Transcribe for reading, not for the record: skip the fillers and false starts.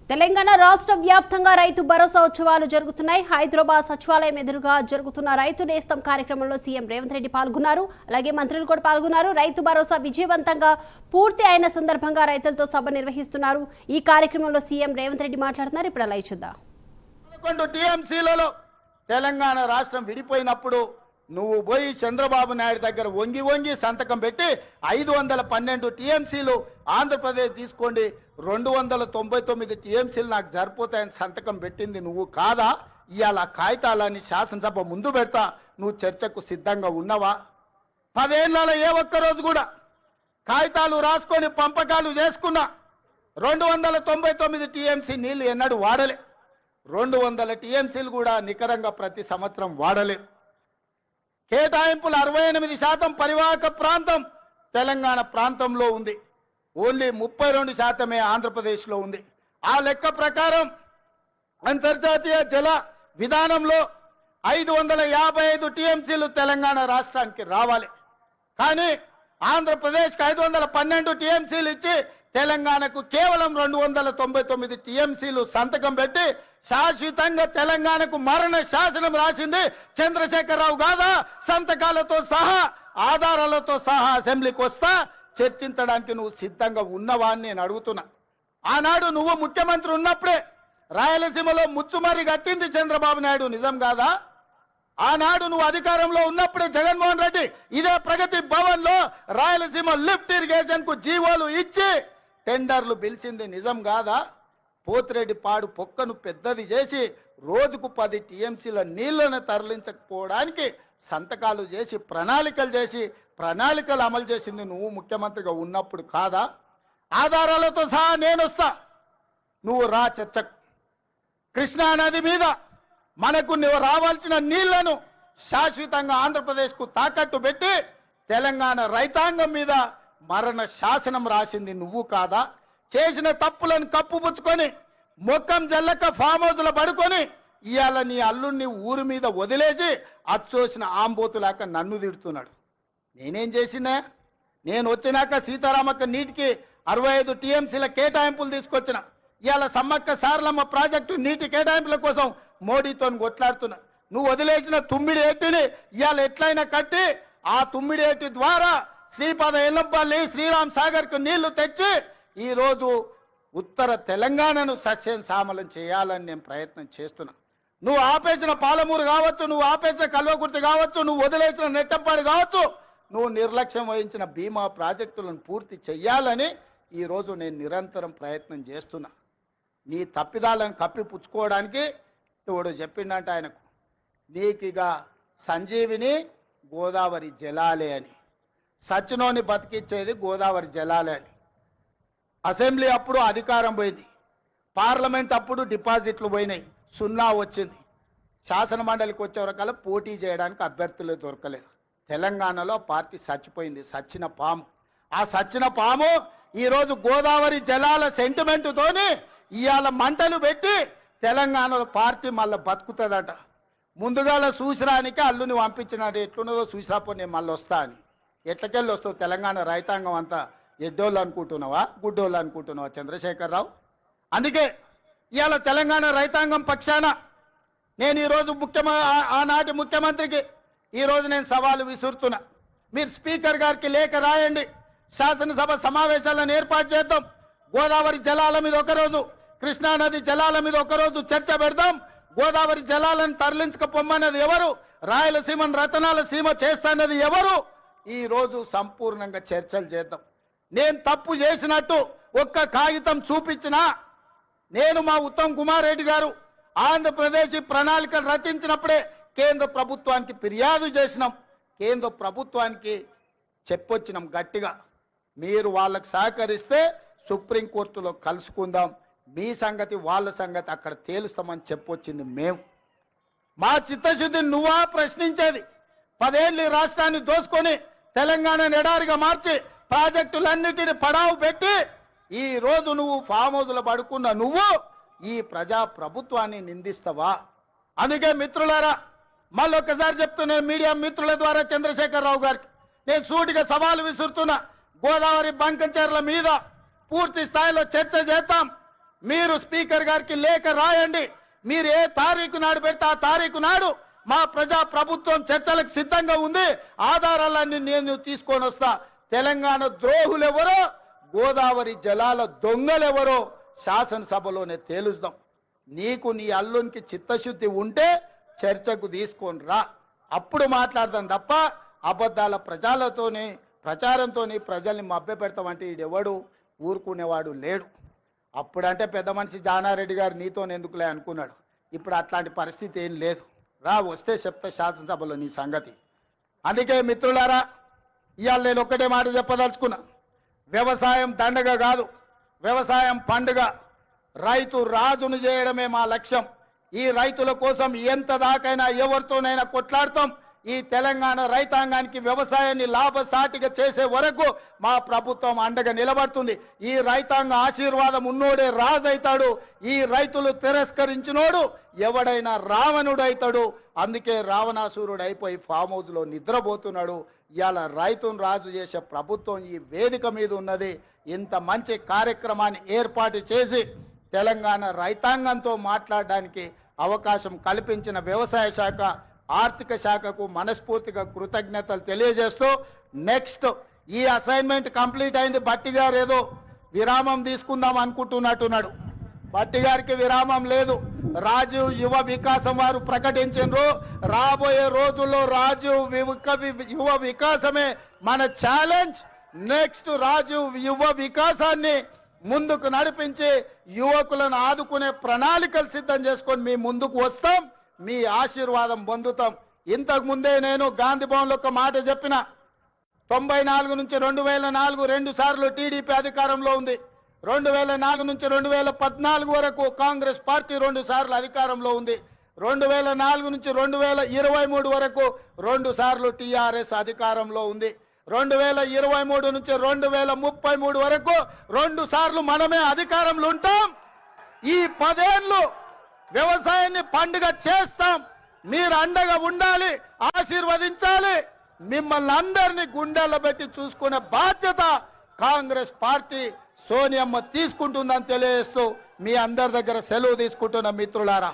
తెలంగాణ రాష్ట్ర వ్యాప్తంగా రైతు భరోసా ఉత్సవాలు జరుగుతున్నాయి. హైదరాబాద్ సచివాలయం ఎదురుగా జరుగుతున్న రైతు నేస్తం కార్యక్రమంలో సీఎం రేవంత్ రెడ్డి పాల్గొన్నారు. అలాగే మంత్రులు కూడా పాల్గొన్నారు. రైతు భరోసా విజయవంతంగా పూర్తి అయిన సందర్భంగా రైతులతో సభ నిర్వహిస్తున్నారు. ఈ కార్యక్రమంలో సీఎం రేవంత్ రెడ్డి మాట్లాడుతున్నారు. ఇప్పుడు లైవ్ చూద్దాం. టీఎంసీలలో తెలంగాణ రాష్ట్రం విడిపోయినప్పుడు నువ్వు పోయి చంద్రబాబు నాయుడు దగ్గర వంగి వంగి సంతకం పెట్టి 512 టీఎంసీలు ఆంధ్రప్రదేశ్ తీసుకోండి, 299 టీఎంసీలు నాకు సరిపోతాయని సంతకం పెట్టింది నువ్వు కాదా? ఇవాళ కాగితాలని శాసనసభ ముందు పెడతా, నువ్వు చర్చకు సిద్ధంగా ఉన్నావా? 10 ఏళ్లలో ఏ ఒక్కరోజు కూడా కాగితాలు రాసుకొని పంపకాలు చేసుకున్నా 299 టీఎంసీ నీళ్లు ఎన్నడూ వాడలే. 200 టీఎంసీలు కూడా నికరంగా ప్రతి సంవత్సరం వాడలే. కేటాయింపులు 68% పరివాహక ప్రాంతం తెలంగాణ ప్రాంతంలో ఉంది. ఓన్లీ 32% ఆంధ్రప్రదేశ్లో ఉంది. ఆ లెక్క ప్రకారం అంతర్జాతీయ జల విధానంలో 555 టీఎంసీలు తెలంగాణ రాష్ట్రానికి రావాలి. కానీ ఆంధ్రప్రదేశ్కి 512 టీఎంసీలు ఇచ్చి తెలంగాణకు కేవలం 299 టీఎంసీలు సంతకం పెట్టి శాశ్వతంగా తెలంగాణకు మరణ శాసనం రాసింది చంద్రశేఖరరావు కాదా? సంతకాలతో సహా ఆధారాలతో సహా అసెంబ్లీకి వస్తా, చర్చించడానికి నువ్వు సిద్ధంగా ఉన్నవా అని నేను అడుగుతున్నా. ఆనాడు నువ్వు ముఖ్యమంత్రి ఉన్నప్పుడే రాయలసీమలో ముచ్చుమరి కట్టింది చంద్రబాబు నాయుడు, నిజం కాదా? ఆనాడు నువ్వు అధికారంలో ఉన్నప్పుడే జగన్మోహన్ రెడ్డి ఇదే ప్రగతి భవన్ లో రాయలసీమ లిఫ్ట్ ఇరిగేషన్ కు జీవోలు ఇచ్చి టెండర్లు పిలిచింది, నిజం కాదా? పోతిరెడ్డి పాడు పొక్కను పెద్దది చేసి రోజుకు 10 టీఎంసీల నీళ్లను తరలించకపోవడానికి సంతకాలు చేసి ప్రణాళికలు అమలు చేసింది నువ్వు ముఖ్యమంత్రిగా ఉన్నప్పుడు కాదా? ఆధారాలతో సహా నేను వస్తా, నువ్వు రా చర్చకు. కృష్ణా నది మీద మనకు నువ్వు రావాల్సిన నీళ్లను శాశ్వతంగా ఆంధ్రప్రదేశ్కు తాకట్టు పెట్టి తెలంగాణ రైతాంగం మీద మరణ శాసనం రాసింది నువ్వు కాదా? చేసిన తప్పులను కప్పుపుచ్చుకొని మొక్కం జల్లక ఫామ్ హౌస్లో పడుకొని ఇవాళ నీ అల్లుడిని ఊరి మీద వదిలేసి అచ్చోసిన ఆంబోతులాక నన్ను తిడుతున్నాడు. నేనేం చేసినా? నేను వచ్చినాక సీతారామక్క నీటికి 65 టీఎంసీల కేటాయింపులు తీసుకొచ్చిన. ఇవాళ సమ్మక్క సారలమ్మ ప్రాజెక్టు నీటి కేటాయింపుల కోసం మోడీతో కొట్లాడుతున్నా. నువ్వు వదిలేసిన తుమ్మిడి ఏటిని ఇవాళ ఎట్లయినా కట్టి ఆ తుమ్మిడి ఏటి ద్వారా శ్రీపాద ఎల్లంపల్లి శ్రీరామ్ సాగర్ కు నీళ్లు తెచ్చి ఈ రోజు ఉత్తర తెలంగాణను సస్యం సామలం చేయాలని నేను ప్రయత్నం చేస్తున్నా. నువ్వు ఆపేసిన పాలమూరు కావచ్చు, నువ్వు ఆపేసిన కల్వకుర్తి కావచ్చు, నువ్వు వదిలేసిన నెట్టంపాడు కావచ్చు, నువ్వు నిర్లక్ష్యం వహించిన భీమా ప్రాజెక్టులను పూర్తి చెయ్యాలని ఈ రోజు నేను నిరంతరం ప్రయత్నం చేస్తున్నా. నీ తప్పిదాలను కప్పిపుచ్చుకోవడానికి ఇప్పుడు చెప్పిండంట ఆయనకు, నీకిగా సంజీవిని గోదావరి జలాలే అని, సచ్చినోని బతికిచ్చేది గోదావరి జలాలే అని. అసెంబ్లీ అప్పుడు అధికారం పోయింది, పార్లమెంట్ అప్పుడు డిపాజిట్లు పోయినాయి, 0 వచ్చింది. శాసన మండలికి వచ్చేవరకల్లా పోటీ చేయడానికి అభ్యర్థులు దొరకలేదు. తెలంగాణలో పార్టీ చచ్చిపోయింది, సచ్చిన పాము. ఆ సచ్చిన పాము ఈరోజు గోదావరి జలాల సెంటిమెంటుతోని ఇవాళ మంటలు పెట్టి తెలంగాణలో పార్టీ మళ్ళీ బతుకుతుందట. ముందుగాల చూసిరానికి అల్లుని పంపించినట్టు ఎట్లున్నదో చూసిరాపో నేను మళ్ళీ వస్తా అని. ఎట్లకెళ్ళి వస్తావు? తెలంగాణ రైతాంగం అంతా ఎడ్డోళ్ళు అనుకుంటున్నావా, గుడ్డోళ్ళు అనుకుంటున్నావా చంద్రశేఖరరావు? అందుకే ఇవాళ తెలంగాణ రైతాంగం పక్షాన నేను ఈరోజు ఆనాటి ముఖ్యమంత్రికి ఈరోజు నేను సవాలు విసురుతున్నా. మీరు స్పీకర్ గారికి లేఖ రాయండి, శాసనసభ సమావేశాలను ఏర్పాటు చేద్దాం. గోదావరి జలాల మీద ఒకరోజు, కృష్ణానది జలాల మీద ఒకరోజు చర్చ పెడదాం. గోదావరి జలాలను తరలించకపోమన్నది ఎవరు? రాయలసీమను రతనాల సీమ చేస్తానది ఎవరు? ఈ రోజు సంపూర్ణంగా చర్చలు చేద్దాం. నేను తప్పు చేసినట్టు ఒక్క కాగితం చూపించినా, నేను మా ఉత్తమ్ కుమార్ రెడ్డి గారు ఆంధ్రప్రదేశ్ ప్రణాళికలు రచించినప్పుడే కేంద్ర ప్రభుత్వానికి ఫిర్యాదు చేసినాం, కేంద్ర ప్రభుత్వానికి చెప్పొచ్చినాం గట్టిగా. మీరు వాళ్ళకు సహకరిస్తే సుప్రీంకోర్టులో కలుసుకుందాం, మీ సంగతి వాళ్ళ సంగతి అక్కడ తేలుస్తామని చెప్పొచ్చింది మేము. మా చిత్తశుద్ధిని నువ్వా ప్రశ్నించేది? 10 ఏళ్ళు ఈ రాష్ట్రాన్ని దోసుకొని తెలంగాణను ఎడారిగా మార్చి ప్రాజెక్టులన్నిటిని పడావు పెట్టి ఈ రోజు నువ్వు ఫామ్ హౌస్లో పడుకున్న నువ్వు ఈ ప్రజా ప్రభుత్వాన్ని నిందిస్తావా? అందుకే మిత్రులారా, మళ్ళొక్కసారి చెప్తున్నా మీడియా మిత్రుల ద్వారా చంద్రశేఖరరావు గారికి నేను సూటిగా సవాలు విసురుతున్నా. గోదావరి బంకంచెర్ల మీద పూర్తి స్థాయిలో చర్చ చేద్దాం. మీరు స్పీకర్ గారికి లేఖ రాయండి. మీరు ఏ తారీఖు నాడు పెడితే ఆ తారీఖు నాడు మా ప్రజా ప్రభుత్వం చర్చలకు సిద్ధంగా ఉంది. ఆధారాలన్నీ నేను తీసుకొని వస్తా. తెలంగాణ ద్రోహులెవరో, గోదావరి జలాల దొంగలెవరో శాసనసభలోనే తేలుస్తాం. నీకు నీ అల్లునికి చిత్తశుద్ధి ఉంటే చర్చకు తీసుకొని రా, అప్పుడు మాట్లాడదాం తప్ప అబద్ధాల ప్రచారంతోని ప్రజల్ని మభ్యపెడతామంటే ఈడెవడు ఊరుకునేవాడు లేడు. అప్పుడంటే పెద్ద మనిషి జానారెడ్డి గారు నీతో ఎందుకులే అనుకున్నాడు. ఇప్పుడు అట్లాంటి పరిస్థితి ఏం లేదు. రా, వస్తే చెప్తా శాసనసభలో నీ సంగతి. అందుకే మిత్రులారా, ఇవాళ నేను ఒక్కటే మాట చెప్పదలుచుకున్నా. వ్యవసాయం దండగ కాదు, వ్యవసాయం పండుగ. రైతు రాజును చేయడమే మా లక్ష్యం. ఈ రైతుల కోసం ఎంత దాకైనా ఎవరితోనైనా కొట్లాడతాం. ఈ తెలంగాణ రైతాంగానికి వ్యవసాయాన్ని లాభసాటిగా చేసే వరకు మా ప్రభుత్వం అండగా నిలబడుతుంది. ఈ రైతాంగ ఆశీర్వాదం ఉన్నోడే రాజు అవుతాడు. ఈ రైతులు తిరస్కరించినోడు ఎవడైనా రావణుడు అవుతాడు. అందుకే రావణాసురుడు అయిపోయి ఫామ్ హౌస్ లో నిద్రపోతున్నాడు. ఇవాళ రైతును రాజు చేసే ప్రభుత్వం ఈ వేదిక మీద ఉన్నది. ఇంత మంచి కార్యక్రమాన్ని ఏర్పాటు చేసి తెలంగాణ రైతాంగంతో మాట్లాడడానికి అవకాశం కల్పించిన వ్యవసాయ శాఖ, ఆర్థిక శాఖకు మనస్ఫూర్తిగా కృతజ్ఞతలు తెలియజేస్తూ, నెక్స్ట్ ఈ అసైన్మెంట్ కంప్లీట్ అయింది. బట్టి గారు ఏదో విరామం తీసుకుందాం అనుకుంటున్నట్టున్నాడు. బట్టి గారికి విరామం లేదు. రాజీవ్ యువ వికాసం వారు ప్రకటించారు. రాబోయే రోజుల్లో రాజీవ్ యువ వికాసమే మన ఛాలెంజ్. నెక్స్ట్ రాజీవ్ యువ వికాసాన్ని ముందుకు నడిపించి యువకులను ఆదుకునే ప్రణాళికలు సిద్ధం చేసుకొని మీ ముందుకు వస్తాం. మీ ఆశీర్వాదం పొందుతాం. ఇంతకు ముందే నేను గాంధీ భవన్లో ఒక మాట చెప్పిన. 94 నుంచి 2004 2 సార్లు టీడీపీ అధికారంలో ఉంది. 2004 నుంచి 2014 వరకు కాంగ్రెస్ పార్టీ 2 సార్లు అధికారంలో ఉంది. 2004 నుంచి 2023 వరకు 2 సార్లు టీఆర్ఎస్ అధికారంలో ఉంది. 2023 నుంచి 2033 వరకు 2 సార్లు మనమే అధికారంలో ఉంటాం. ఈ 10 ఏళ్ళు వ్యవసాయాన్ని పండుగ చేస్తాం. మీరు అండగా ఉండాలి, ఆశీర్వదించాలి. మిమ్మల్ని అందరినీ గుండెల్లో పెట్టి చూసుకునే బాధ్యత కాంగ్రెస్ పార్టీ సోనియమ్మ తీసుకుంటుందని తెలియజేస్తూ మీ అందరి దగ్గర సెలవు తీసుకుంటున్న మిత్రులారా.